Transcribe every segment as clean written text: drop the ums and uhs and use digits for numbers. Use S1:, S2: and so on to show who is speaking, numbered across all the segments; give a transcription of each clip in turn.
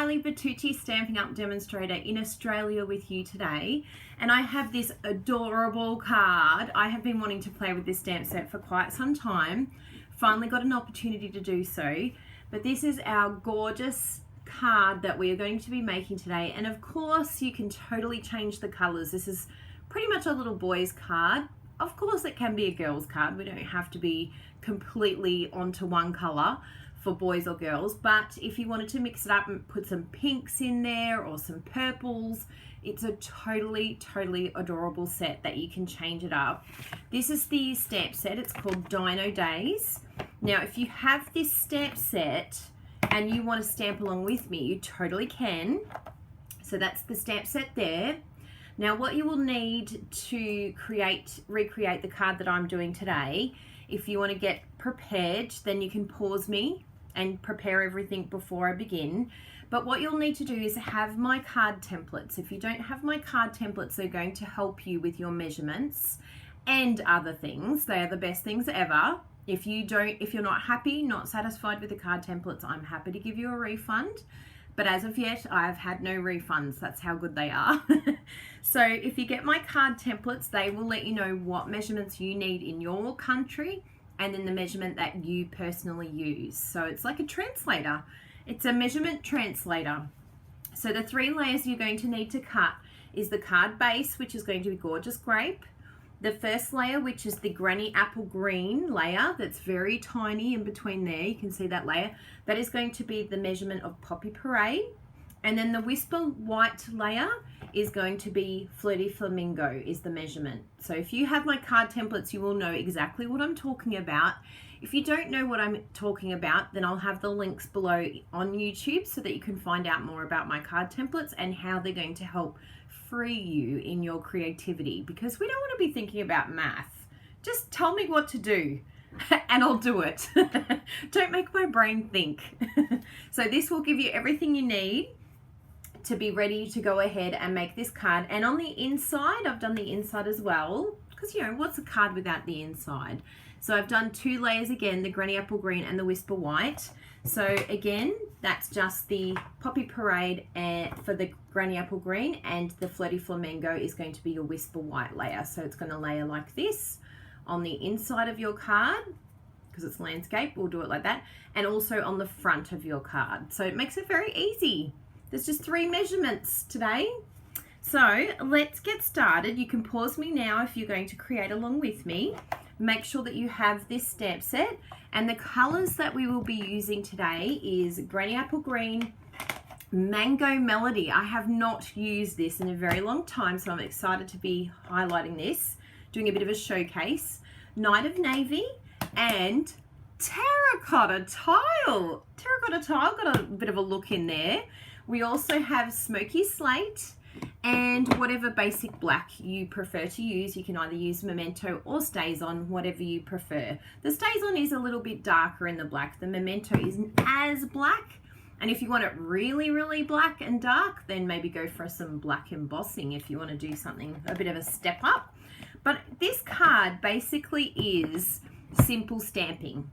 S1: Kylie Bertucci, Stampin' Up! Demonstrator in Australia with you today, and I have this adorable card. I have been wanting to play with this stamp set for quite some time. Finally got an opportunity to do so, but this is our gorgeous card that we are going to be making today, and of course you can totally change the colors. This is pretty much a little boy's card. Of course it can be a girl's card. We don't have to be completely onto one color for boys or girls, but if you wanted to mix it up and put some pinks in there or some purples, it's a totally adorable set that you can change it up. This is the stamp set. It's called Dino Days. Now if you have this stamp set and you want to stamp along with me, you totally can. So that's the stamp set there. Now what you will need to recreate the card that I'm doing today, if you want to get prepared, then you can pause me and prepare everything before I begin. But what you'll need to do is have my card templates. If you don't have my card templates, they're going to help you with your measurements and other things. They are the best things ever. If you're not happy, not satisfied with the card templates, I'm happy to give you a refund. But as of yet, I've had no refunds. That's how good they are. So if you get my card templates, they will let you know what measurements you need in your country and then the measurement that you personally use. So it's like a translator. It's a measurement translator. So the 3 layers you're going to need to cut is the card base, which is going to be Gorgeous Grape. The first layer, which is the Granny Apple Green layer, that's very tiny in between there. You can see that layer. That is going to be the measurement of Poppy Parade. And then the Whisper White layer is going to be Flirty Flamingo is the measurement. So if you have my card templates, you will know exactly what I'm talking about. If you don't know what I'm talking about, then I'll have the links below on YouTube so that you can find out more about my card templates and how they're going to help free you in your creativity, because we don't want to be thinking about math. Just tell me what to do and I'll do it. Don't make my brain think. So this will give you everything you need to be ready to go ahead and make this card. And on the inside, I've done the inside as well, because you know, what's a card without the inside? So I've done 2 layers again, the Granny Apple Green and the Whisper White. So again, that's just the Poppy Parade for the Granny Apple Green, and the Flirty Flamingo is going to be your Whisper White layer. So it's going to layer like this on the inside of your card, because it's landscape, we'll do it like that, and also on the front of your card. So it makes it very easy. There's just 3 measurements today. So let's get started. You can pause me now if you're going to create along with me. Make sure that you have this stamp set, and the colors that we will be using today is Granny Apple Green, Mango Melody. I have not used this in a very long time, so I'm excited to be highlighting this, doing a bit of a showcase. Night of Navy and Terracotta Tile. Terracotta Tile got a bit of a look in there. We also have Smoky Slate and whatever basic black you prefer to use. You can either use Memento or StazOn, whatever you prefer. The StazOn is a little bit darker in the black. The Memento isn't as black. And if you want it really black and dark, then maybe go for some black embossing if you want to do something, a bit of a step up. But this card basically is simple stamping,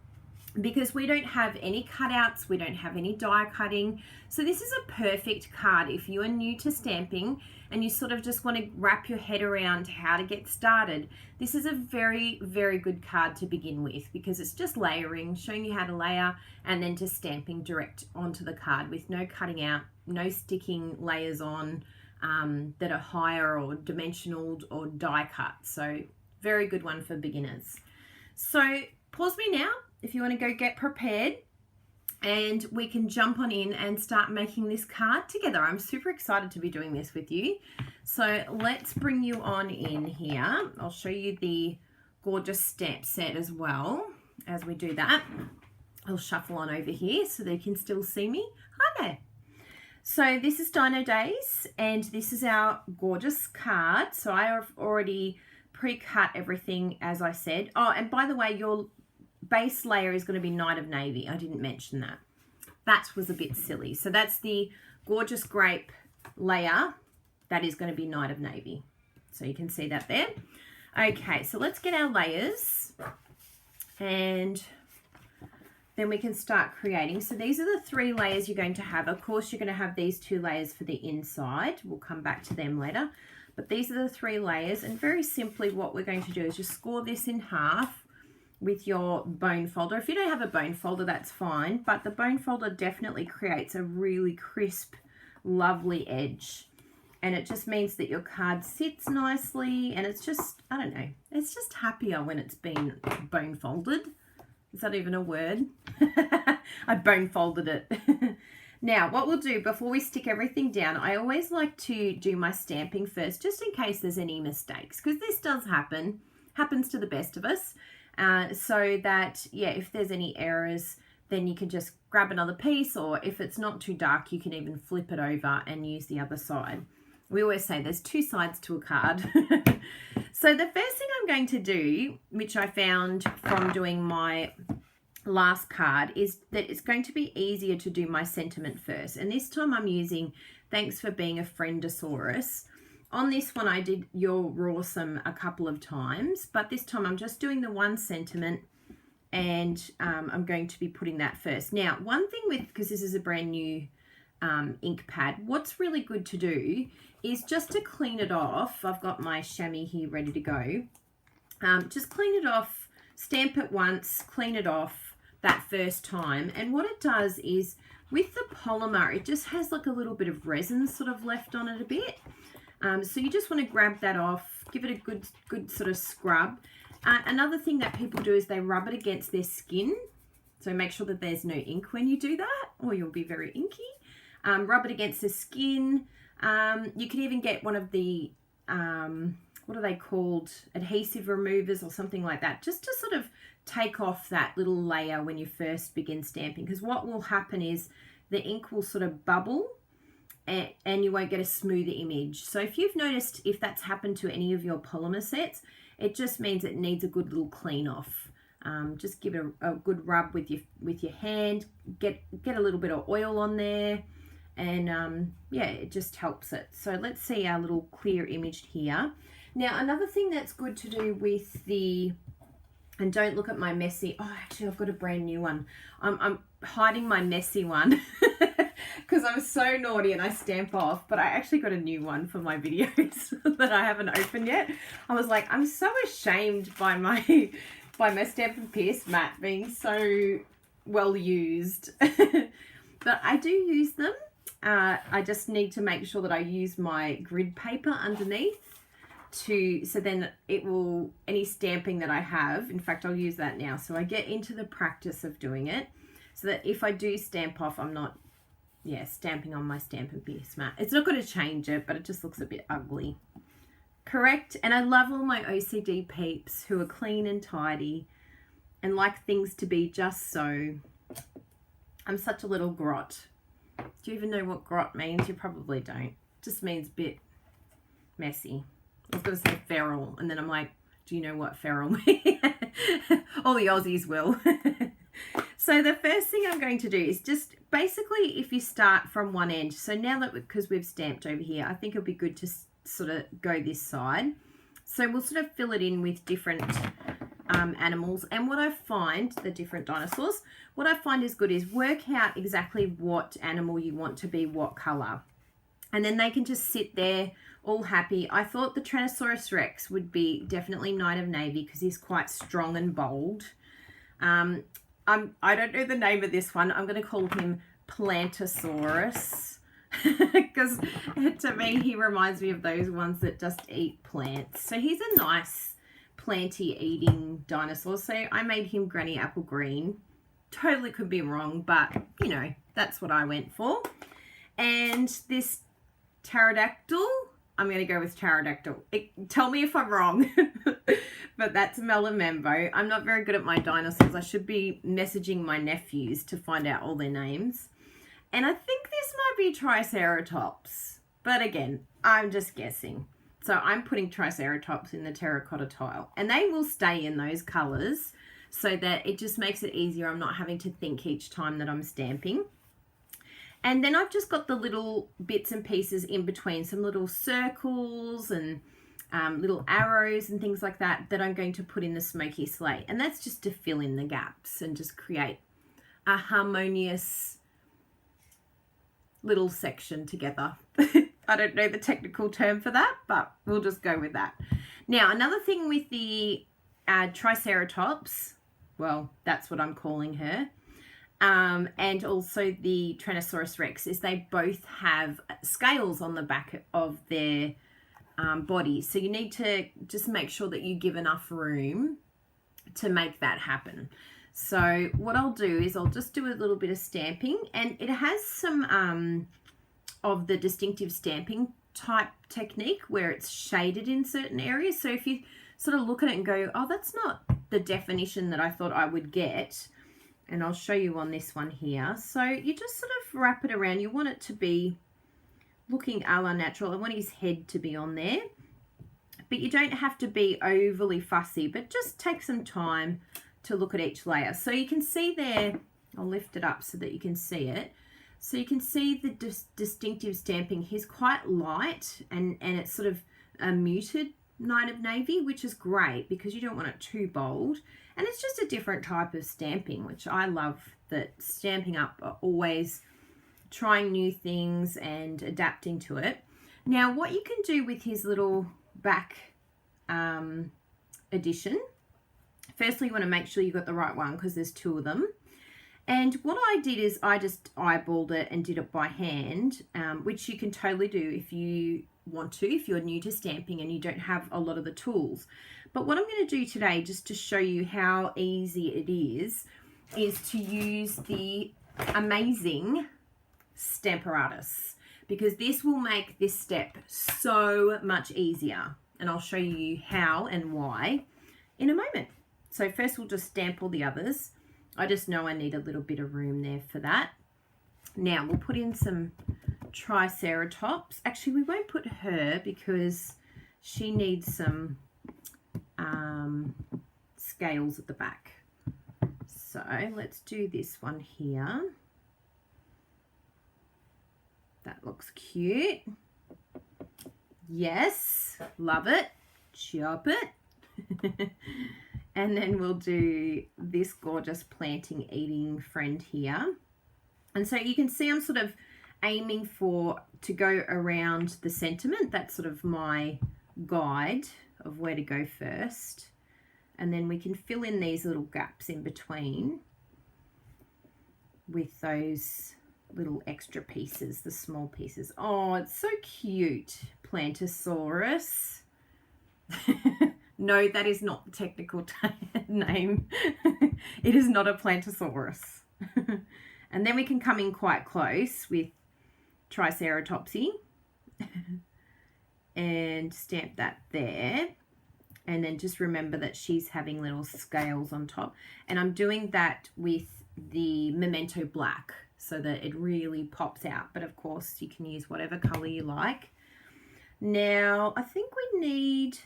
S1: because we don't have any cutouts, we don't have any die cutting. So this is a perfect card if you are new to stamping and you sort of just want to wrap your head around how to get started. This is a very good card to begin with, because it's just layering, showing you how to layer, and then just stamping direct onto the card with no cutting out, no sticking layers on that are higher or dimensional or die cut. So very good one for beginners. So pause me now if you want to go get prepared, and we can jump on in and start making this card together. I'm super excited to be doing this with you. So let's bring you on in here. I'll show you the gorgeous stamp set as well as we do that. I'll shuffle on over here so they can still see me. Hi there. So this is Dino Days, and this is our gorgeous card. So I have already pre-cut everything, as I said. Oh, and by the way, your base layer is going to be Night of Navy. I didn't mention that. That was a bit silly. So that's the Gorgeous Grape layer. That is going to be Night of Navy. So you can see that there. Okay, so let's get our layers. And then we can start creating. So these are the 3 layers you're going to have. Of course, you're going to have these 2 layers for the inside. We'll come back to them later. But these are the 3 layers. And very simply what we're going to do is just score this in half with your bone folder. If you don't have a bone folder, that's fine. But the bone folder definitely creates a really crisp, lovely edge. And it just means that your card sits nicely. And it's just, I don't know, it's just happier when it's been bone folded. Is that even a word? I bone folded it. Now, what we'll do before we stick everything down, I always like to do my stamping first, just in case there's any mistakes, because this does happen, happens to the best of us. So that, yeah, if there's any errors, then you can just grab another piece, or if it's not too dark, you can even flip it over and use the other side. We always say there's 2 sides to a card. So the first thing I'm going to do, which I found from doing my last card, is that it's going to be easier to do my sentiment first. And this time I'm using Thanks for Being a Friendosaurus. On this one I did You're Rawsome a couple of times, but this time I'm just doing the one sentiment, and I'm going to be putting that first. Now, one thing with, because this is a brand new ink pad, what's really good to do is just to clean it off. I've got my chamois here ready to go. Just clean it off, stamp it once, clean it off that first time. And what it does is, with the polymer, it just has like a little bit of resin sort of left on it a bit. So you just want to grab that off, give it a good sort of scrub. Another thing that people do is they rub it against their skin. So make sure that there's no ink when you do that, or you'll be very inky. Rub it against the skin. You can even get one of the, what are they called? Adhesive removers or something like that, just to sort of take off that little layer when you first begin stamping. Because what will happen is the ink will sort of bubble, and you won't get a smoother image. So if you've noticed, if that's happened to any of your polymer sets, it just means it needs a good little clean off. Just give it a good rub with your hand, get a little bit of oil on there, and yeah, it just helps it. So let's see our little clear image here. Now, another thing that's good to do with the, and don't look at my messy, oh, actually I've got a brand new one. I'm hiding my messy one because I'm so naughty and I stamp off, but I actually got a new one for my videos that I haven't opened yet. I was like, I'm so ashamed by my Stampin' Pierce mat being so well used. But I do use them. I just need to make sure that I use my grid paper underneath so then it will, any stamping that I have, in fact I'll use that now, so I get into the practice of doing it, so that if I do stamp off, I'm not stamping on my Stampin' Pierce mat. It's not going to change it, but it just looks a bit ugly. Correct? And I love all my OCD peeps who are clean and tidy and like things to be just so. I'm such a little grot. Do you even know what grot means? You probably don't. It just means bit messy. I was going to say feral, and then I'm like, do you know what feral means? All the Aussies will. So the first thing I'm going to do is just basically, if you start from one end, so now that, because we've stamped over here, I think it'll be good to sort of go this side. So we'll sort of fill it in with different animals. And what I find, the different dinosaurs, what I find is good is work out exactly what animal you want to be what color. And then they can just sit there all happy. I thought the Tyrannosaurus Rex would be definitely Knight of Navy because he's quite strong and bold. I don't know the name of this one. I'm going to call him Plantosaurus because to me he reminds me of those ones that just eat plants. So he's a nice planty eating dinosaur. So I made him Granny Apple Green. Totally could be wrong, but you know, that's what I went for. And this pterodactyl, I'm going to go with pterodactyl. Tell me if I'm wrong, but that's Melamembo. I'm not very good at my dinosaurs. I should be messaging my nephews to find out all their names. And I think this might be Triceratops, but again, I'm just guessing. So I'm putting Triceratops in the terracotta tile, and they will stay in those colors so that it just makes it easier. I'm not having to think each time that I'm stamping. And then I've just got the little bits and pieces in between, some little circles and little arrows and things like that, that I'm going to put in the smoky slate. And that's just to fill in the gaps and just create a harmonious little section together. I don't know the technical term for that, but we'll just go with that. Now, another thing with the Triceratops, well, that's what I'm calling her, and also the Tyrannosaurus Rex, is they both have scales on the back of their body. So you need to just make sure that you give enough room to make that happen. So what I'll do is I'll just do a little bit of stamping, and it has some of the distinctive stamping type technique where it's shaded in certain areas. So if you sort of look at it and go, oh, that's not the definition that I thought I would get, and I'll show you on this one here. So you just sort of wrap it around. You want it to be looking a la natural. I want his head to be on there, but you don't have to be overly fussy, but just take some time to look at each layer. So you can see there, I'll lift it up so that you can see it. So you can see the distinctive stamping. He's quite light, and it's sort of a muted Night of Navy, which is great because you don't want it too bold. And it's just a different type of stamping, which I love, that Stampin' Up are always trying new things and adapting to it. Now, what you can do with his little back edition, firstly, you want to make sure you've got the right one because there's two of them. And what I did is I just eyeballed it and did it by hand, which you can totally do if you want to, if you're new to stamping and you don't have a lot of the tools. But what I'm going to do today, just to show you how easy it is to use the amazing Stamparatus, because this will make this step so much easier. And I'll show you how and why in a moment. So first we'll just stamp all the others. I just know I need a little bit of room there for that. Now we'll put in some Triceratops. Actually, we won't put her because she needs some scales at the back. So let's do this one here. That looks cute. Yes, love it. Chop it. And then we'll do this gorgeous planting eating friend here. And so you can see I'm sort of aiming to go around the sentiment. That's sort of my guide of where to go first. And then we can fill in these little gaps in between with those little extra pieces, the small pieces. Oh, it's so cute. Plantosaurus. No, that is not the technical name. It is not a Plantosaurus. And then we can come in quite close with Triceratopsy and stamp that there. And then just remember that she's having little scales on top. And I'm doing that with the Memento Black so that it really pops out. But of course, you can use whatever color you like. Now, I think we need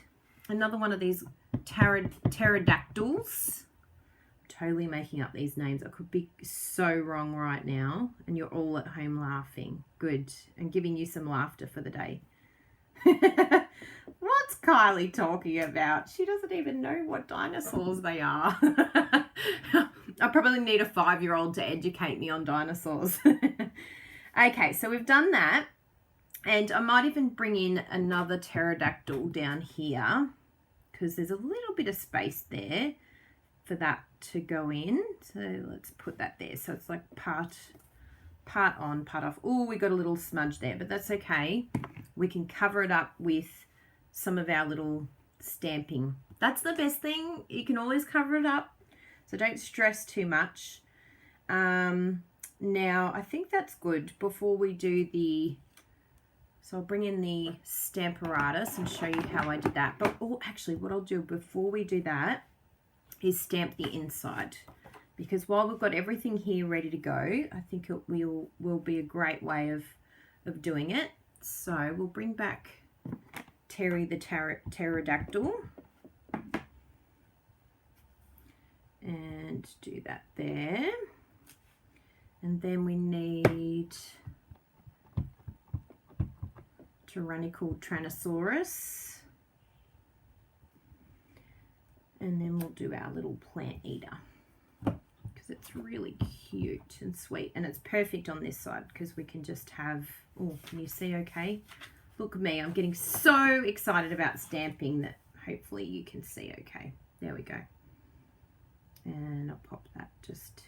S1: another one of these pterodactyls. Totally making up these names. I could be so wrong right now, and you're all at home laughing. Good. And giving you some laughter for the day. What's Kylie talking about? She doesn't even know what dinosaurs they are. I probably need a 5-year-old to educate me on dinosaurs. Okay, so we've done that. And I might even bring in another pterodactyl down here because there's a little bit of space there for that to go in. So let's put that there. So it's like part on, part off. Oh, we got a little smudge there, but that's okay. We can cover it up with some of our little stamping. That's the best thing. You can always cover it up. So don't stress too much. Now, I think that's good before we do so I'll bring in the Stamparatus and show you how I did that. But actually, what I'll do before we do that is stamp the inside. Because while we've got everything here ready to go, I think it will be a great way of doing it. So we'll bring back Terry the pterodactyl. And do that there. And then we need tyrannical Tyrannosaurus. And then we'll do our little plant eater because it's It's really cute and sweet, and it's perfect on this side because we can just have, oh, can you see okay? Look at me, I'm getting so excited about stamping that hopefully you can see okay. There we go. And I'll pop that just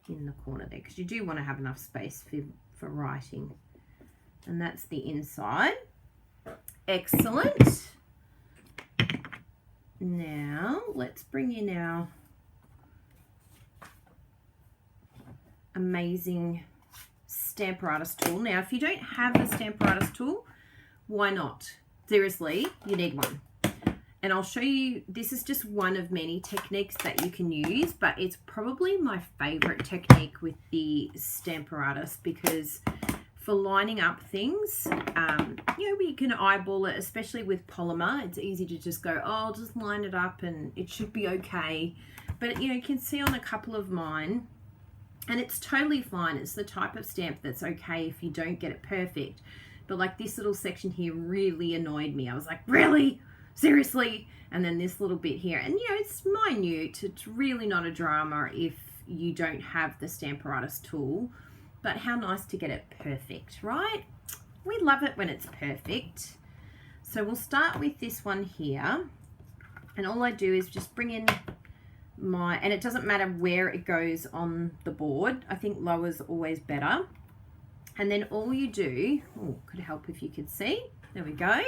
S1: in the corner there because you do want to have enough space for writing. And that's the inside. Excellent. Now let's bring in our amazing Stamparatus tool. Now if you don't have the Stamparatus tool, why not? Seriously, you need one. And I'll show you, this is just one of many techniques that you can use, but it's probably my favorite technique with the Stamparatus because for lining up things, you know, we can eyeball it, especially with polymer. It's easy to just go, oh, I'll just line it up and it should be okay. But, you know, you can see on a couple of mine, and it's totally fine. It's the type of stamp that's okay if you don't get it perfect. But like this little section here really annoyed me. I was like, really? Seriously? And then this little bit here. And, you know, it's minute. It's really not a drama if you don't have the Stamparatus tool. But how nice to get it perfect, right? We love it when it's perfect. So we'll start with this one here. And all I do is just bring in my, and it doesn't matter where it goes on the board. I think lower's always better. And then all you do, oh, could help if you could see. There we go.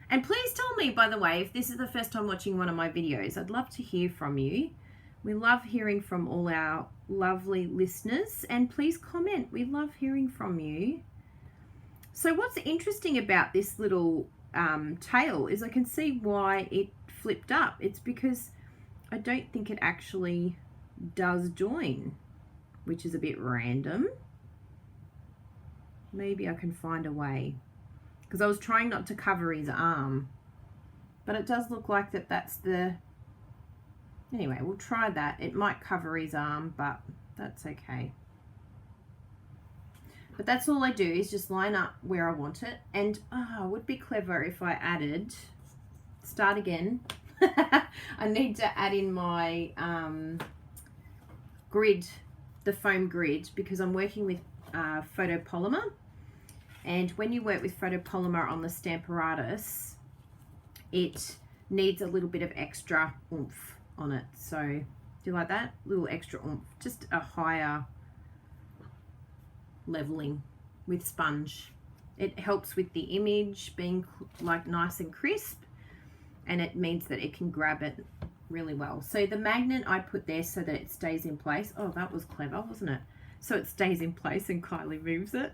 S1: And please tell me, by the way, if this is the first time watching one of my videos, I'd love to hear from you. We love hearing from all our lovely listeners, and please comment. We love hearing from you. So what's interesting about this little tail is I can see why it flipped up. It's because I don't think it actually does join, which is a bit random. Maybe I can find a way, because I was trying not to cover his arm, but it does look like that's the, anyway, we'll try that. It might cover his arm, but that's okay. But that's all I do is just line up where I want it. And it would be clever if I added, start again. I need to add in my grid, the foam grid, because I'm working with photopolymer. And when you work with photopolymer on the Stamparatus, it needs a little bit of extra oomph on it. So do you like that? Little extra oomph, just a higher leveling with sponge. It helps with the image being like nice and crisp, and it means that it can grab it really well. So the magnet I put there so that it stays in place. Oh, that was clever, wasn't it? So it stays in place and Kylie moves it.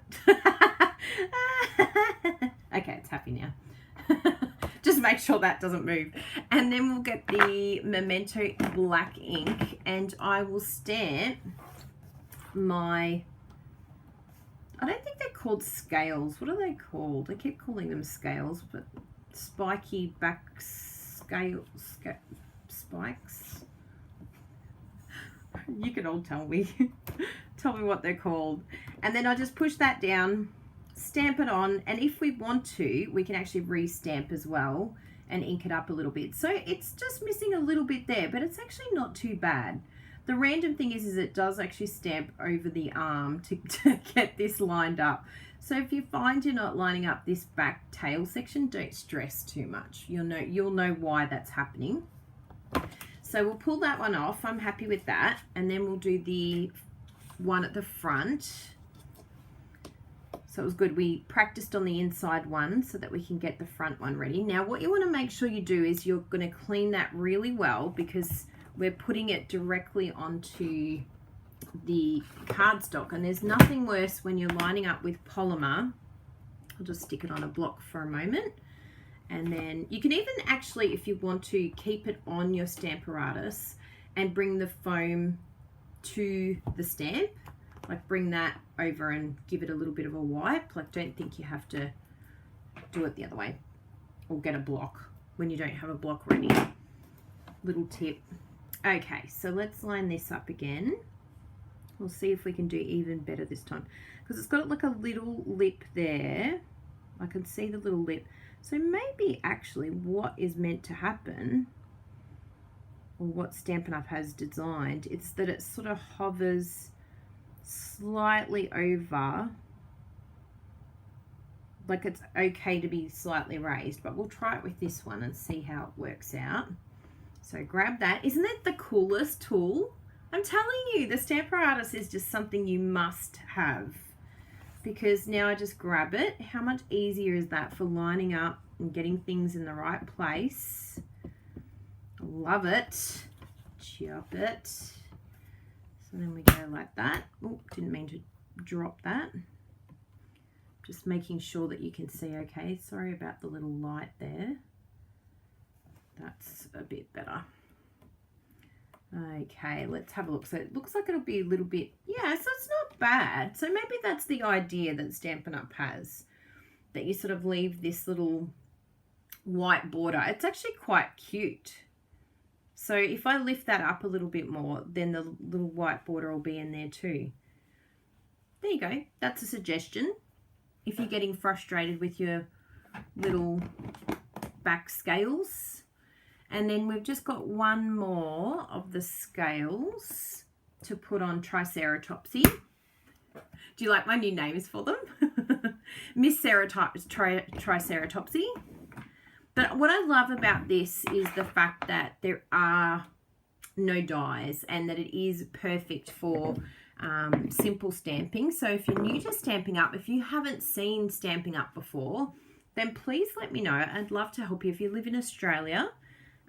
S1: Okay, it's happy now. Just make sure that doesn't move. And then we'll get the Memento black ink, and I will stamp my, I don't think they're called scales. What are they called? I keep calling them scales, but spiky back spikes. You can all tell me. Tell me what they're called. And then I just push that down, stamp it on, and if we want to, we can actually re-stamp as well and ink it up a little bit. So it's just missing a little bit there, but it's actually not too bad. The random thing is it does actually stamp over the arm to get this lined up. So if you find you're not lining up this back tail section, don't stress too much. You'll know why that's happening. So we'll pull that one off. I'm happy with that. And then we'll do the one at the front. So it was good. We practiced on the inside one so that we can get the front one ready. Now what you want to make sure you do is you're going to clean that really well, because we're putting it directly onto the cardstock, and there's nothing worse when you're lining up with polymer. I'll just stick it on a block for a moment, and then you can even actually, if you want to, keep it on your Stamparatus and bring the foam to the stamp, like bring that over and give it a little bit of a wipe. Like, don't think you have to do it the other way or get a block when you don't have a block ready. Little tip. Okay, so let's line this up again. We'll see if we can do even better this time, because it's got like a little lip there. I can see the little lip. So maybe actually what is meant to happen or what Stampin' Up! Has designed, it's that it sort of hovers slightly over, like it's okay to be slightly raised, but we'll try it with this one and see how it works out. So grab that. Isn't it the coolest tool? I'm telling you, the Stamparatus is just something you must have, because now I just grab it. How much easier is that for lining up and getting things in the right place? Love it. Chop it. So then we go like that. Oh, didn't mean to drop that. Just making sure that you can see okay. Sorry about the little light there. That's a bit better. Okay, let's have a look. So it looks like it'll be a little bit, yeah, so it's not bad. So maybe that's the idea that Stampin' Up! Has, that you sort of leave this little white border. It's actually quite cute. So if I lift that up a little bit more, then the little white border will be in there too. There you go. That's a suggestion. If you're getting frustrated with your little back scales. And then we've just got one more of the scales to put on Triceratopsy. Do you like my new names for them? Miss Triceratopsy. But what I love about this is the fact that there are no dies and that it is perfect for simple stamping. So if you're new to Stampin' Up!, if you haven't seen Stampin' Up! Before, then please let me know. I'd love to help you. If you live in Australia,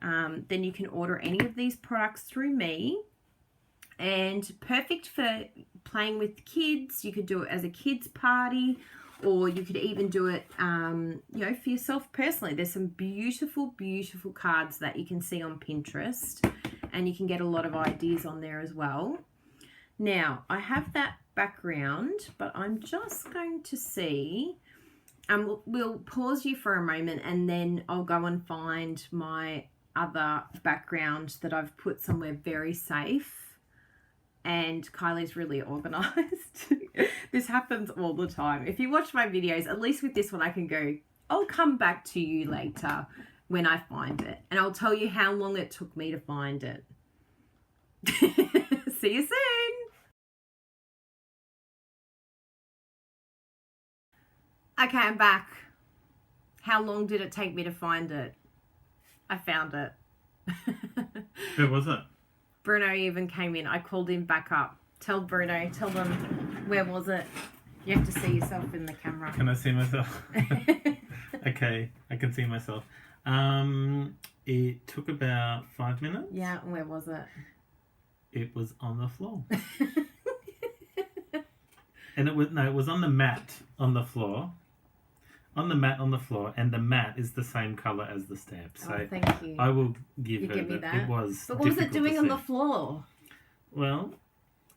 S1: then you can order any of these products through me, and perfect for playing with kids. You could do it as a kids party, or you could even do it you know, for yourself personally. There's some beautiful cards that you can see on Pinterest, and you can get a lot of ideas on there as well. Now I have that background, but I'm just going to see, we'll pause you for a moment and then I'll go and find my other background that I've put somewhere very safe. And Kylie's really organized. This happens all the time. If you watch my videos, at least with this one, I can go, I'll come back to you later when I find it. And I'll tell you how long it took me to find it. See you soon. Okay, I'm back. How long did it take me to find it? I found it.
S2: Where was it?
S1: Bruno even came in. I called him back up. Tell Bruno, tell them, where was it? You have to see yourself in the camera.
S2: Can I see myself? Okay, I can see myself. It took about 5 minutes.
S1: Yeah, where was it?
S2: It was on the floor. And it was on the mat on the floor. On the mat on the floor, and the mat is the same colour as the stamp. So
S1: oh, thank you.
S2: I will give
S1: you
S2: her
S1: give me
S2: that.
S1: that.
S2: It was.
S1: But what was it doing on the floor?
S2: Well,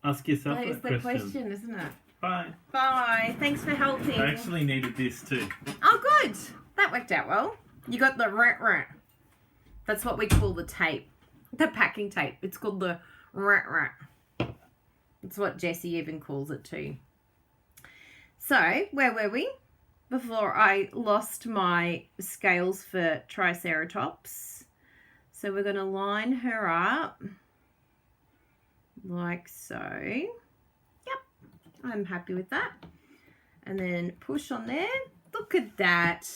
S2: ask yourself
S1: that is the question, isn't it?
S2: Bye.
S1: Bye. Thanks for helping.
S2: I actually needed this too.
S1: Oh, good. That worked out well. You got the rat. That's what we call the tape. The packing tape. It's called the rat. It's what Jessie even calls it too. So, where were we? Before I lost my scales for Triceratops. So we're going to line her up like so. Yep, I'm happy with that. And then push on there. Look at that.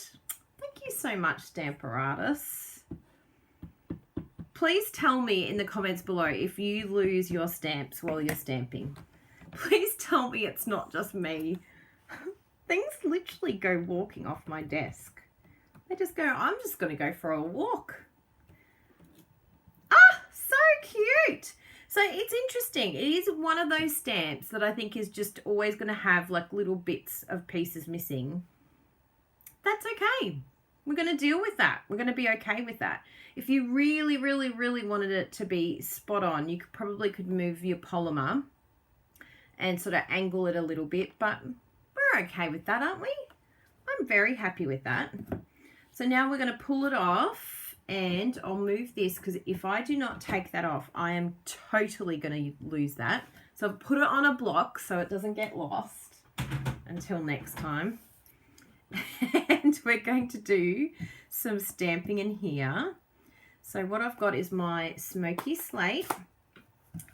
S1: Thank you so much, Stamparatus. Please tell me in the comments below if you lose your stamps while you're stamping. Please tell me it's not just me. Things literally go walking off my desk. They just go, I'm just going to go for a walk. Ah, so cute. So it's interesting. It is one of those stamps that I think is just always going to have like little bits of pieces missing. That's okay. We're going to deal with that. We're going to be okay with that. If you really wanted it to be spot on, you probably could move your polymer and sort of angle it a little bit, but we're okay with that, aren't we? I'm very happy with that. So now we're going to pull it off, and I'll move this because if I do not take that off, I am totally going to lose that. So I've put it on a block so it doesn't get lost until next time. And we're going to do some stamping in here. So what I've got is my smoky slate,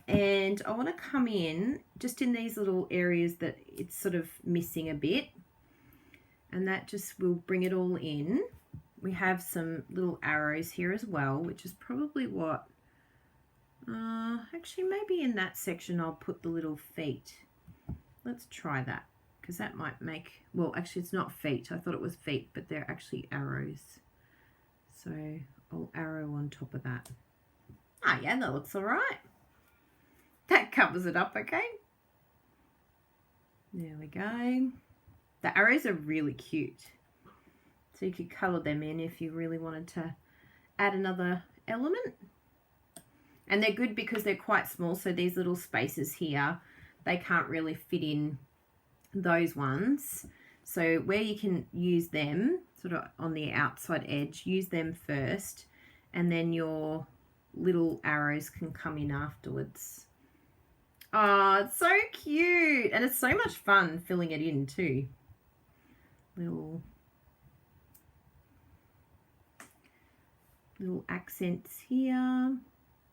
S1: and I want to come in just in these little areas that it's sort of missing a bit, and that just will bring it all in. We have some little arrows here as well, which is probably what, actually maybe in that section I'll put the little feet. Let's try that, because that might make, well, actually it's not feet. I thought it was feet, but they're actually arrows. So I'll arrow on top of that. Ah, yeah, that looks all right. That covers it up, okay? There we go. The arrows are really cute. So you could colour them in if you really wanted to add another element. And they're good because they're quite small, so these little spaces here, they can't really fit in those ones. So where you can use them, sort of on the outside edge, use them first, and then your little arrows can come in afterwards. Oh, it's so cute. And it's so much fun filling it in too. Little accents here.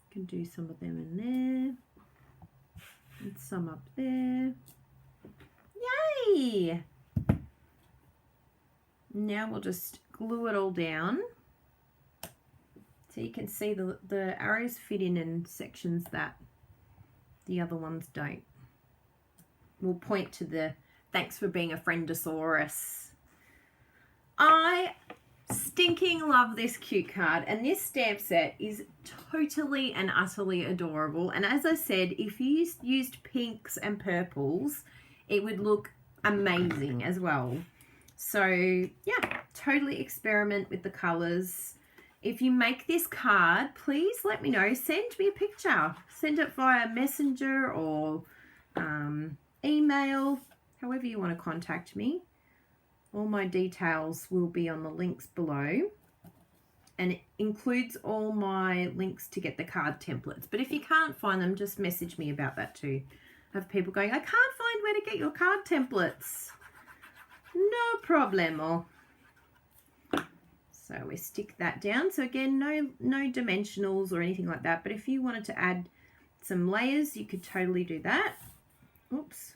S1: Can do some of them in there. And some up there. Yay! Now we'll just glue it all down. So you can see the arrows fit in sections that the other ones don't. We'll point to the thanks for being a friendosaurus. I stinking love this cute card, and this stamp set is totally and utterly adorable. And as I said, if you used pinks and purples, it would look amazing as well. So yeah, totally experiment with the colors. If you make this card, please let me know. Send me a picture. Send it via messenger or email, however you want to contact me. All my details will be on the links below, and it includes all my links to get the card templates. But if you can't find them, just message me about that too. I have people going, I can't find where to get your card templates. No problemo. So we stick that down. So again, no dimensionals or anything like that. But if you wanted to add some layers, you could totally do that. Oops.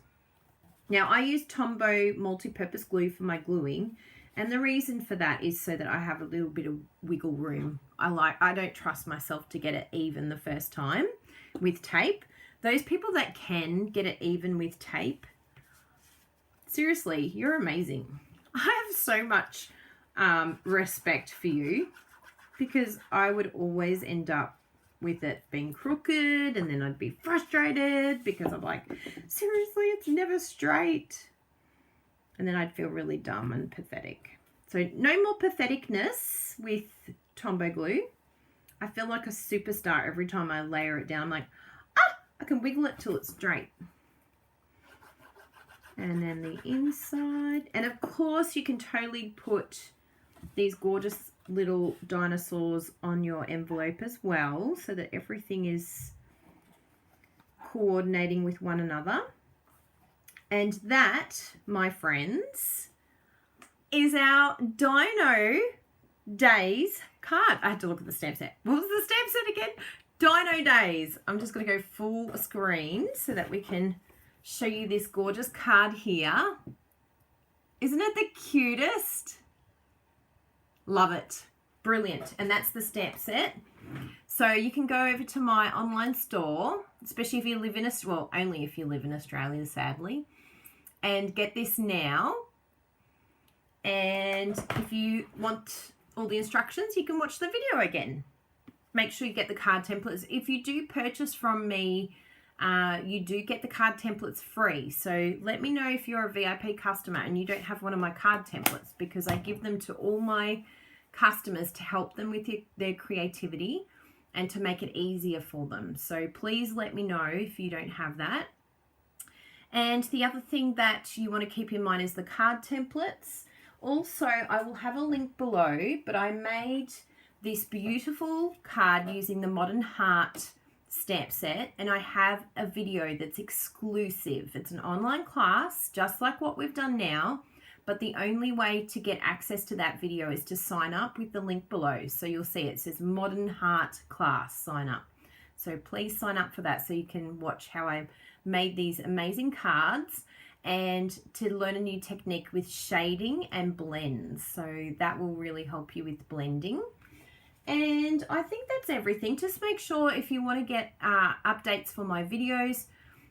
S1: Now I use Tombow multi-purpose glue for my gluing, and the reason for that is so that I have a little bit of wiggle room. I don't trust myself to get it even the first time with tape. Those people that can get it even with tape, seriously, you're amazing. I have so much respect for you, because I would always end up with it being crooked, and then I'd be frustrated because I'm like, seriously, it's never straight. And then I'd feel really dumb and pathetic. So no more patheticness with Tombow glue. I feel like a superstar every time I layer it down. I'm like, I can wiggle it till it's straight. And then the inside. And of course you can totally put these gorgeous little dinosaurs on your envelope as well, so that everything is coordinating with one another. And that, my friends, is our Dino Days card. I had to look at the stamp set. What was the stamp set again? Dino Days. I'm just going to go full screen so that we can show you this gorgeous card here. Isn't it the cutest? Love it. Brilliant. And that's the stamp set. So you can go over to my online store, especially if you live in Australia, well, only if you live in Australia, sadly, and get this now. And if you want all the instructions, you can watch the video again. Make sure you get the card templates. If you do purchase from me, you do get the card templates free. So let me know if you're a VIP customer and you don't have one of my card templates, because I give them to all my customers to help them with their creativity and to make it easier for them. So please let me know if you don't have that. And the other thing that you want to keep in mind is the card templates. Also, I will have a link below, but I made this beautiful card using the Modern Heart stamp set, and I have a video that's exclusive. It's an online class, just like what we've done now, but the only way to get access to that video is to sign up with the link below. So you'll see it says Modern Heart Class, sign up. So please sign up for that so you can watch how I made these amazing cards and to learn a new technique with shading and blends. So that will really help you with blending. And I think that's everything. Just make sure if you want to get updates for my videos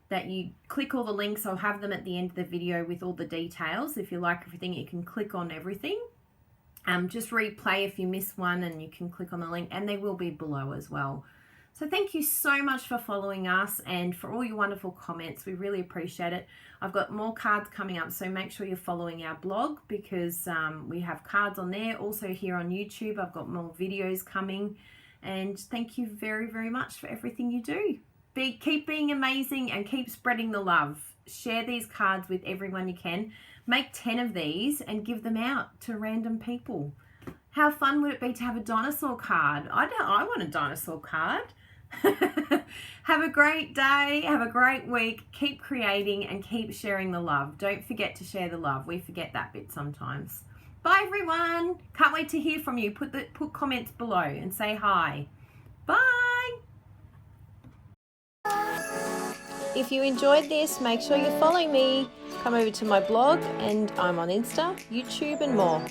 S1: that you click all the links. I'll have them at the end of the video with all the details. If you like everything, you can click on everything. Just replay if you miss one and you can click on the link, and they will be below as well. So thank you so much for following us and for all your wonderful comments. We really appreciate it. I've got more cards coming up, so make sure you're following our blog because we have cards on there. Also here on YouTube, I've got more videos coming. And thank you very, very much for everything you do. Keep being amazing and keep spreading the love. Share these cards with everyone you can. Make 10 of these and give them out to random people. How fun would it be to have a dinosaur card? I want a dinosaur card. Have a great day. Have a great week. Keep creating and keep sharing the love. Don't forget to share the love. We forget that bit sometimes. Bye, everyone. Can't wait to hear from you. Put comments below and say hi. Bye. If you enjoyed this, make sure you follow me. Come over to my blog, and I'm on Insta, YouTube, and more.